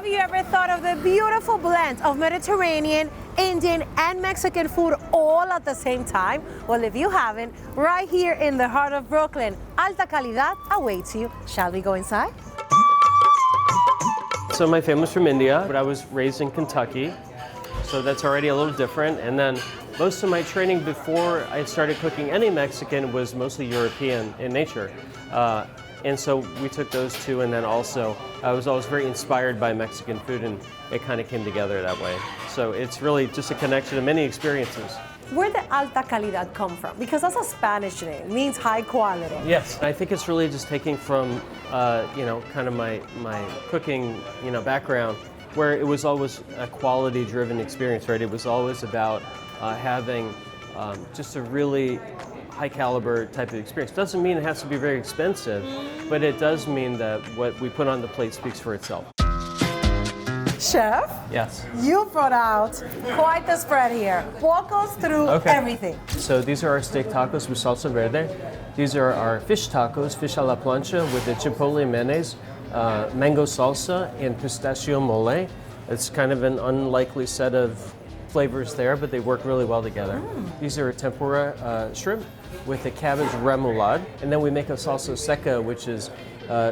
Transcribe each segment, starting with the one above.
Have you ever thought of the beautiful blend of Mediterranean, Indian, and Mexican food all at the same time? Well, if you haven't, right here in the heart of Brooklyn, Alta Calidad awaits you. Shall we go inside? So my family's from India, but I was raised in Kentucky, so that's already a little different. And then most of my training before I started cooking any Mexican was mostly European in nature. And so we took those two, and then also I was always very inspired by Mexican food, and it kind of came together that way. So it's really just a connection of many experiences. Where did Alta Calidad come from? Because that's a Spanish name, it means high quality. Yes, I think it's really just taking from, kind of my cooking, background, where it was always a quality-driven experience, right? It was always about having just a really high caliber type of experience. Doesn't mean it has to be very expensive, but it does mean that what we put on the plate speaks for itself. Chef? Yes. You brought out quite the spread here. Walk us through everything. So these are our steak tacos with salsa verde. These are our fish tacos, fish a la plancha with the chipotle mayonnaise, mango salsa, and pistachio mole. It's kind of an unlikely set of flavors there, but they work really well together. These are tempura shrimp with a cabbage remoulade, and then we make a salsa seca, which is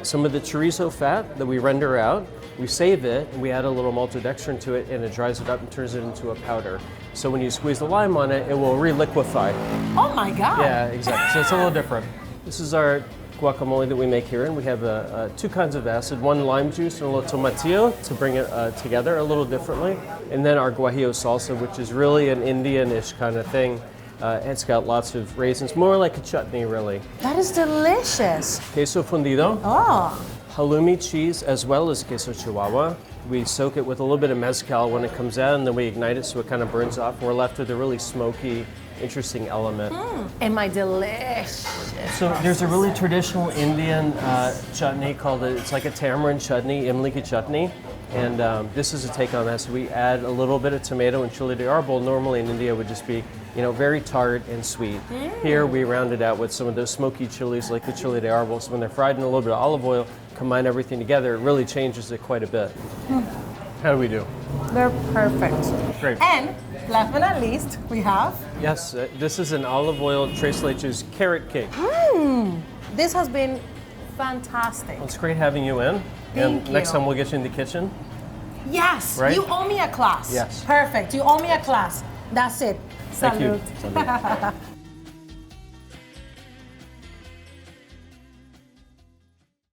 some of the chorizo fat that we render out. We save it, and we add a little maltodextrin to it, and it dries it up and turns it into a powder. So when you squeeze the lime on it, it will reliquefy. Oh my God! Yeah, exactly. So it's a little different. This is our guacamole that we make here, and we have two kinds of acid, one lime juice and a little tomatillo to bring it together a little differently. And then our guajillo salsa, which is really an Indian-ish kind of thing. It's got lots of raisins, more like a chutney, really. That is delicious. Queso fundido. Oh. Halloumi cheese as well as queso chihuahua. We soak it with a little bit of mezcal when it comes out, and then we ignite it so it kind of burns off. And we're left with a really smoky, interesting element. And my delicious. So there's a really traditional Indian chutney called it's like a tamarind chutney, imli ki chutney. And this is a take on that. So we add a little bit of tomato and chili de arbol. Normally in India would just be, very tart and sweet. Here we round it out with some of those smoky chilies like the chili de arbol. So when they're fried in a little bit of olive oil, combine everything together, it really changes it quite a bit. How do we do? They're perfect. Great. And last but not least, we have? Yes, this is an olive oil tres leches carrot cake. This has been fantastic. Well, it's great having you in. Thank you. Next time we'll get you in the kitchen. Yes, Right? you owe me a class. Yes. Perfect, you owe me a class. That's it. Thank you. Salud.